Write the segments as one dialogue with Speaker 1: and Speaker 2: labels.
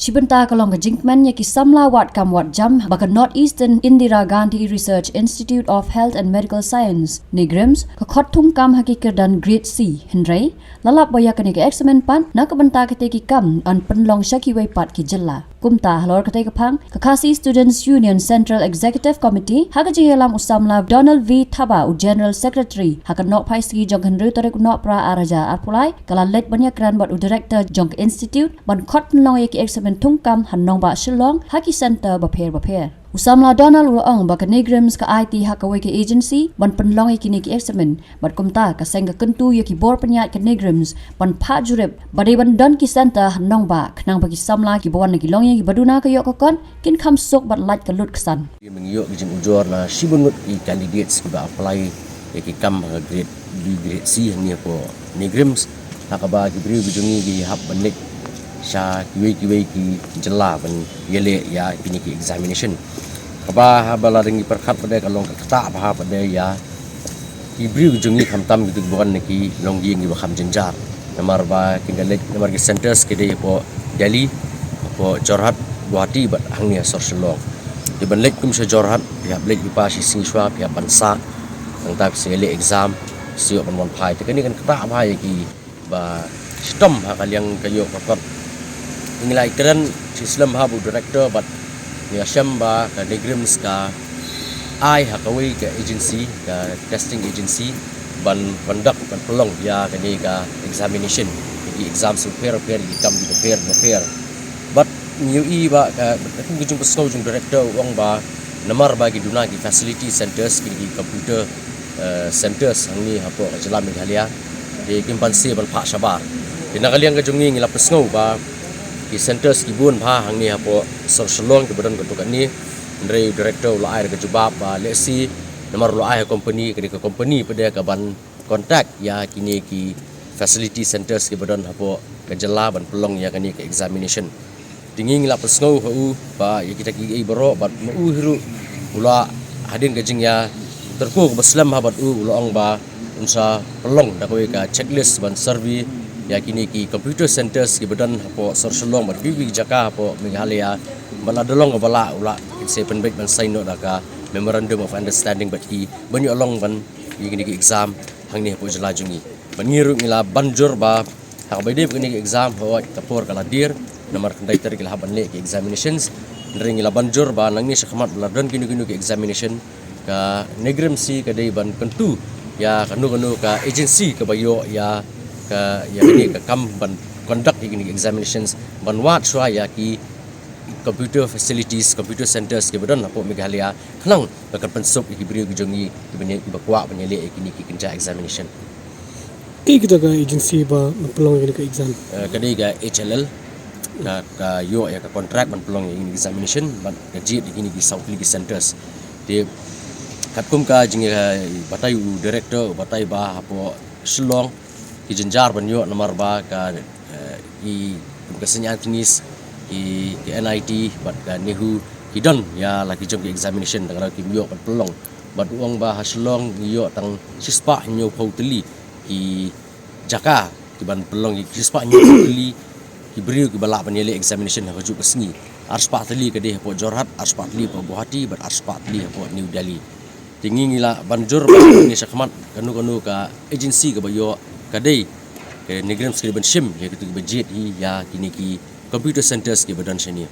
Speaker 1: Shibanta kalong jinkman ya ki samla wat kam wat jam baka Northeastern Indira Gandhi Research Institute of Health and Medical Science Nigrims ka khotung kam hakikir dan grade C Henry lalap boya kani ke examen pan na ka banta kete ki kam an penlong syaki wai pat ki jella kumta halor kete ka phang ka Khasi Students Union Central Executive Committee haka jihelam usamla Donald V Thaba u General Secretary haka nok pai ski jong henry torek nok pra araja apulai kala let banyak kran bot u Director jong Institute ban khot penlong ya ki examen tungkam hanong ba Shillong Haki Center bapher usamla Donald Uong baka Nigrims ka IT hakawai ke agency ban penlong ikini ki examen bat kumta ka sengga kentu ya ki bor penyat ke Nigrims ban pha jurep badai ban don ki center hanong ba khnang bagi samla ki bawan ki long ki baduna ka yok kon kin kham sok bat lat ka lut kesan
Speaker 2: mengiyok bijin ujor na sibunut ki candidates ki ba apply ya ki kam grade B grade C ni po Nigrims hakaba ki bri bijungi ki hab banik sha kiwi ki jela ban yele ya kini ki examination kaba bala ringi perkhat pada kalong kata bah pada ya ibri jungi khamtam gitu bukan ki longgi ngi kham jenjar namar ba kingalek namar ki centers ke de po Delhi po Jorhat Guwahati bat hangnya sorselong di banlek kum se Jorhat ya blek ipa si siswa ya bansa ang tak sele exam siok ban pai te kani kan kata bah ya ki ba stom ha kalyang kayo kakot ingilai keren Islam habu director but ni Ashamba ka Nigrims ka ai hakawai ka agency ka testing agency ban conduct ban pelong ya kani ka examination di exam prepare ikam di prepare but new ba ka kujung pesau jung director wang ba namar bagi duna ki facility centers ki computer centers ni hapo jalan Meghalaya di kimpansi ban Pak Shabar di nakaliang ka jungi ngila pesau ba ki centers ki bun pha hang ni hapo sorselong ki badan ketukan ni ndrei director la air ke jubab ba lesi nomor la air company ke company pada ka ban contact ya kini ki facility centers ki badan hapo ke jela ban pelong ya kani ke examination tinging la pesngau hu ba ya kita ki baro bat mu hiru ula hadin ke jing ya terku baslam habat ula ong ba unsa pelong da ka checklist ban survey ya kini ki computer centers ki badan hapo sorselong bat bibi jaka hapo Meghalaya bala dolong bala ula se penbek ban sign no daka memorandum of understanding bat ki banyu along ban kini ki exam hang ni hapo jelajungi bangiru ngila banjur ba hak bede kini ki exam hawa kapur kala dir nomor conductor ki haban le ki examinations ndring ngila banjur ba nang ni sakhamat bala don kini ki examination ka Nigrims si ka dei ban kentu ya kanu ka agency ka bayo ya ka ya ini ka kam ban conduct ini examinations ban wat swa ya ki computer facilities computer centers ke badan hapo Meghalaya khnang ka pensop ki bri gujongi ki bani bakwa banyele kini ki kinja examination
Speaker 3: kita ka agency ba pelong ini ka exam
Speaker 2: kadai ga HLL ka yo ya ka contract ban pelong ini examination ban gajit ini ki South League centers di katkum ka jingi batai director batai ba hapo Shillong ki jenjar banyo nomor ba ka i kesenyan finis ki NIT bat ka Nehu ki don ya lagi jom ki examination tang ki myo pat pelong bat uang ba Shillong yo tang sispa nyo pauteli ki jaka ki ban pelong ki sispa nyo pauteli ki beri ki bala panele examination ha ju kesni arspa teli ke de po Jorhat arspa teli po Guwahati bat arspa teli po New Delhi tinggi ngila banjur ba ni sakmat kanu ka agency ke bayo kadai ke Nigrims ke ban shim ya ketu budget hi ya kini ki computer centers ke badan sini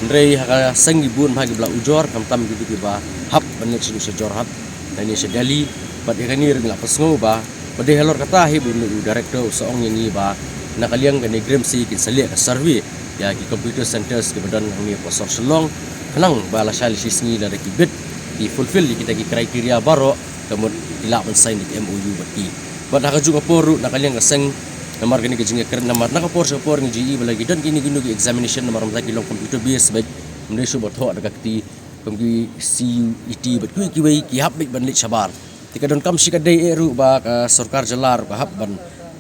Speaker 2: ndrei ha sang ibun bagi bla ujor tam gitu ki ba hab banek sini Jorhat dan ni Delhi bat ya kani ring la pesngo ba bade helor kata hi bun director seong yang ni ba nakaliang ke Nigrims si kin salia ka survey ya ki computer centers ke badan ni posor selong kenang ba la shal sisni la ki bid di fulfill kita ki kriteria baro kemudian dilak men sign di MOU bati bat haka juga poru nakaliang kaseng namar gini ke jinga keren namar nakapor sa por ng GE balagi dan kini gino ki examination namar mlaki long computer base baik mendesho bot ho daga ti penggi CUET bat ki wei ki hab ban lit sabar tika don kam sikadai eru ba ka sarkar jelar ba hab ban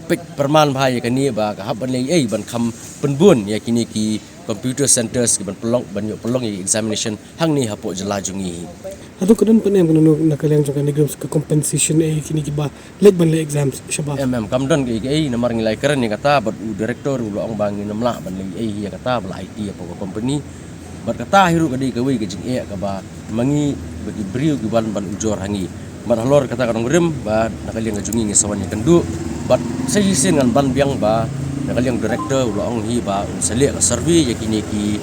Speaker 2: pek perman bahaya kani ba ka hab ban lei ban kham penbun ya kini ki computer centers ki ban pelong ban yo pelong examination hang ni hapo jelajungi
Speaker 3: Atu kadan panem kan nakalang jong Negrams ka compensation kini kiba leg ban le exams syaba.
Speaker 2: Kamdon ke namar ngilai keren ni kata bat direktor ulo ang bangin namla ban le ya kata bala IT apa company bat kata hiru kadi kawi ke jing ka ba mangi bagi briu ki ban ujor hangi bat halor kata kadong rem ba nakaliang ngajungi ngesawan ni kendu bat sayisin ngan ban biang ba nakaliang direktor ulo ang hi ba unsali ka survey yakini ki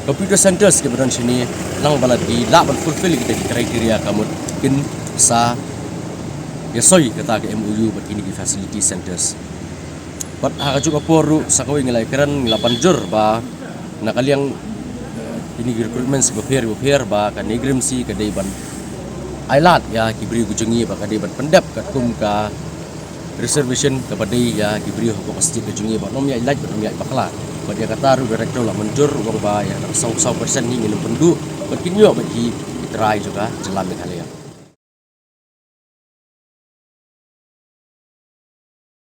Speaker 2: computer centers ke badan sini lang balad di la ban fulfill kita di kriteria kamu kin sa ya soi kata ke MOU bat ini di facility centers bat ha juga poru sakawi ngilai keren ngelapan jur ba nakaliang ini recruitment beper ba kan Negrim si kadai ban ailat ya kibri gujungi ba kadai ban pendap kat kum ka reservation kepada ya kibri ko pasti gujungi ba nom ya ailat nom ya bakla dia kata ru direktur lah menjur uang ba ya 100% ni minum pendu berkinyo bagi try juga jelam kali ya